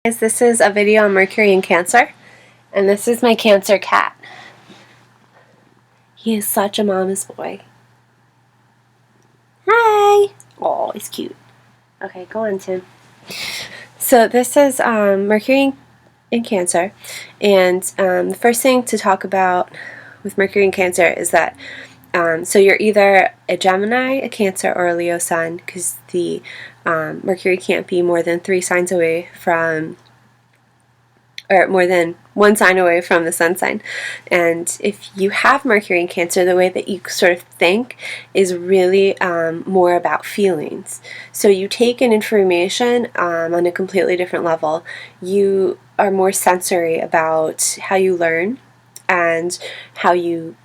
This is a video on Mercury and Cancer, and this is my Cancer cat. He is such a mama's boy. Hi! Oh, he's cute. Okay, go on, Tim. So this is Mercury in Cancer, and the first thing to talk about with Mercury in Cancer is that so you're either a Gemini, a Cancer, or a Leo sun, because the Mercury can't be more than 3 signs away from, or more than 1 sign away from the sun sign. And if you have Mercury in Cancer, the way that you sort of think is really more about feelings. So you take in information on a completely different level. You are more sensory about how you learn and how you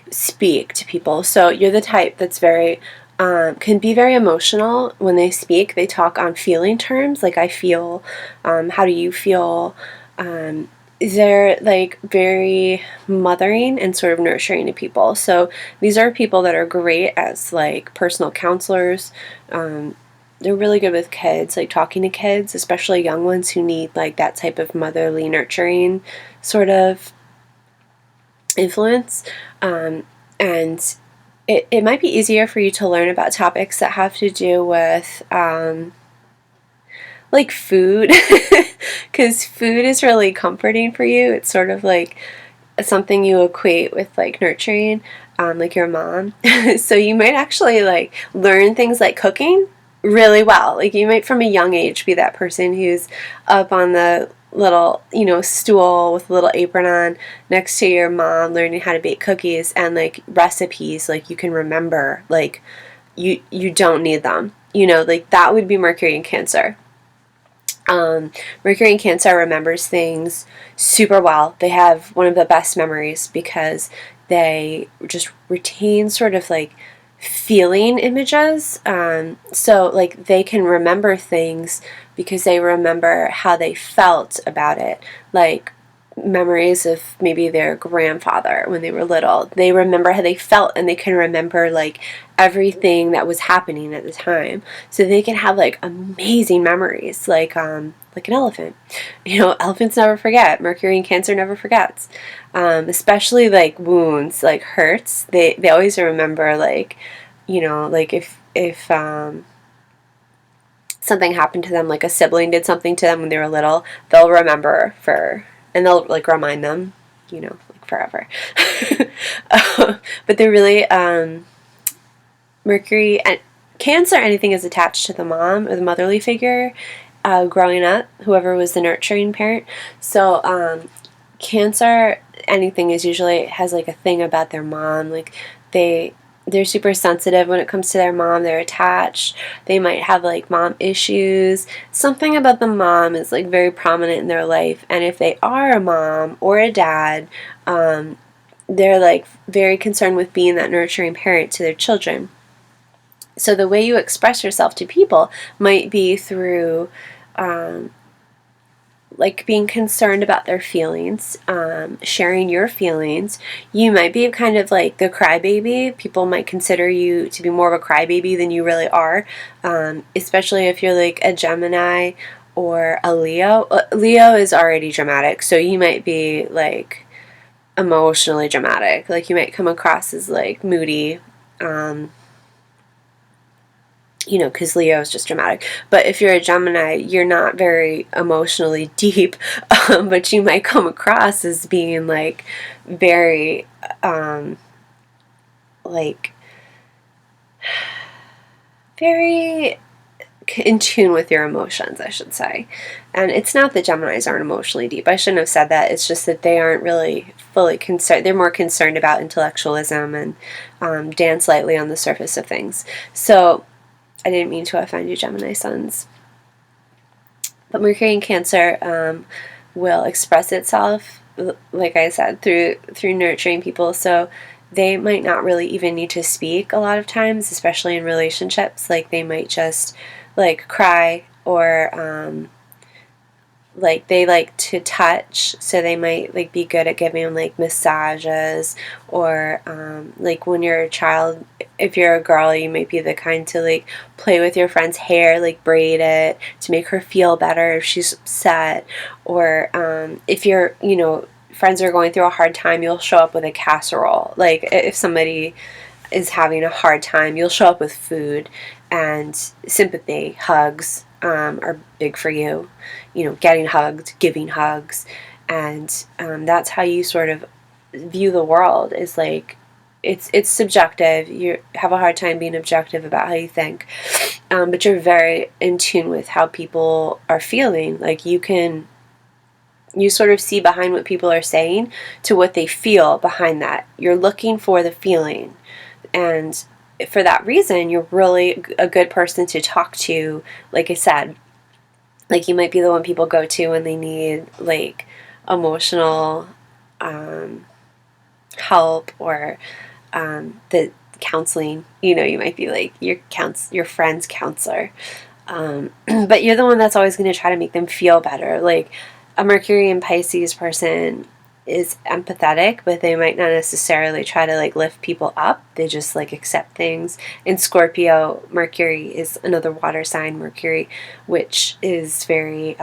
speak to people. So you're the type that's very can be very emotional when they speak. They talk on feeling terms, like I feel, how do you feel? They're very mothering and sort of nurturing to people. So these are people that are great as personal counselors. They're really good with kids, talking to kids, especially young ones who need that type of motherly nurturing sort of influence. And it might be easier for you to learn about topics that have to do with food, because food is really comforting for you. It's sort of something you equate with nurturing, like your mom. So you might actually learn things like cooking really well. You might from a young age be that person who's up on the little stool with a little apron on next to your mom learning how to bake cookies, and recipes you can remember, you don't need them, that would be Mercury in Cancer. Mercury in Cancer remembers things super well. They have one of the best memories because they just retain sort of feeling images. So they can remember things because they remember how they felt about it. Memories of maybe their grandfather when they were little. They remember how they felt, and they can remember everything that was happening at the time. So they can have amazing memories, like an elephant. Elephants never forget. Mercury in Cancer never forgets. Especially wounds, hurts. They always remember if something happened to them, a sibling did something to them when they were little, they'll remember and they'll remind them, forever. But they're really Mercury and Cancer, anything is attached to the mom or the motherly figure growing up, whoever was the nurturing parent. So Cancer, anything is usually has a thing about their mom. They're super sensitive when it comes to their mom. They're attached. They might have mom issues. Something about the mom is very prominent in their life. And if they are a mom or a dad, they're very concerned with being that nurturing parent to their children. So the way you express yourself to people might be through being concerned about their feelings, sharing your feelings. You might be kind of the crybaby. People might consider you to be more of a crybaby than you really are, especially if you're a Gemini or a Leo. Leo is already dramatic, so you might be emotionally dramatic. You might come across as moody, because Leo is just dramatic. But if you're a Gemini, you're not very emotionally deep, but you might come across as being very very in tune with your emotions, I should say. And it's not that Geminis aren't emotionally deep. I shouldn't have said that. It's just that they aren't really fully concerned. They're more concerned about intellectualism and dance lightly on the surface of things. So I didn't mean to offend you, Gemini suns. But Mercury in Cancer will express itself, like I said, through nurturing people. So they might not really even need to speak a lot of times, especially in relationships. They might just cry or like they like to touch, so they might like be good at giving like massages, or like when you're a child, if you're a girl, you might be the kind to like play with your friend's hair, like braid it to make her feel better if she's upset. Or if you're, you know, friends are going through a hard time, you'll show up with a casserole. Like if somebody is having a hard time, you'll show up with food. And sympathy, hugs are big for you. You know, getting hugged, giving hugs. And that's how you sort of view the world, is like, it's subjective. You have a hard time being objective about how you think. But you're very in tune with how people are feeling. Like you sort of see behind what people are saying to what they feel behind that. You're looking for the feeling. And for that reason, you're really a good person to talk to. Like I said, like you might be the one people go to when they need like emotional help, or the counseling. You know, you might be like your friend's counselor. But you're the one that's always going to try to make them feel better. Like a Mercury and Pisces person is empathetic, but they might not necessarily try to like lift people up. They just like accept things. In Scorpio, Mercury is another water sign, Mercury, which is very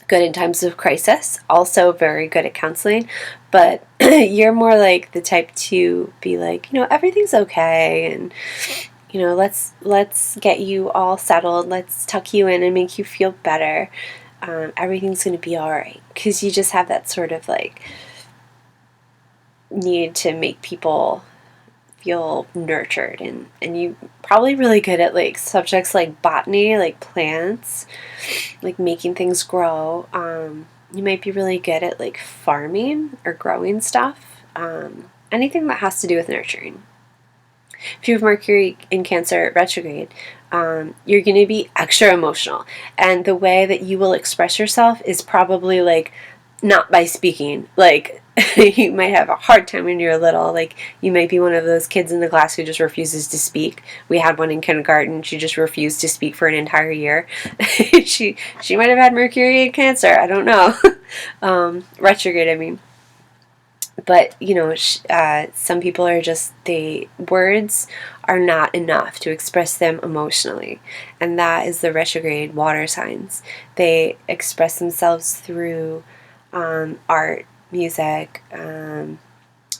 good in times of crisis, also very good at counseling. But you're more like the type to be like, you know, everything's okay, and you know, let's get you all settled, let's tuck you in and make you feel better. Everything's going to be all right, because you just have that sort of like need to make people feel nurtured, and you probably really good at like subjects like botany, like plants, like making things grow. You might be really good at like farming or growing stuff, anything that has to do with nurturing. If you have Mercury in Cancer retrograde, you're going to be extra emotional. And the way that you will express yourself is probably like not by speaking. Like you might have a hard time when you're little. Like you might be one of those kids in the class who just refuses to speak. We had one in kindergarten. She just refused to speak for an entire year. she might have had Mercury in Cancer. I don't know. Retrograde, I mean. But you know, some people are just, words are not enough to express them emotionally, and that is the retrograde water signs. They express themselves through art, music,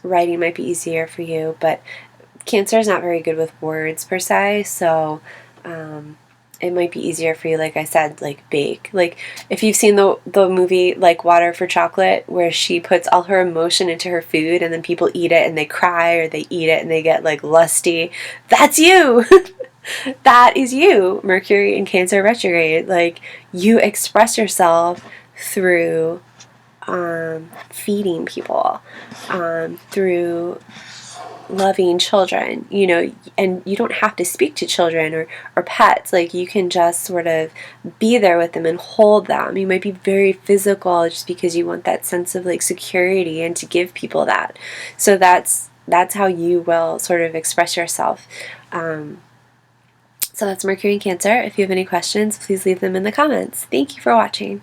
writing might be easier for you, but Cancer is not very good with words per se, so it might be easier for you, like I said, like bake. Like if you've seen the movie like Water for Chocolate, where she puts all her emotion into her food and then people eat it and they cry, or they eat it and they get like lusty. That's you. That is you, Mercury in Cancer retrograde. Like you express yourself through feeding people, through loving children, you know, and you don't have to speak to children or pets. Like you can just sort of be there with them and hold them. You might be very physical just because you want that sense of like security and to give people that. So that's how you will sort of express yourself. So that's Mercury in Cancer. If you have any questions, please leave them in the comments. Thank you for watching.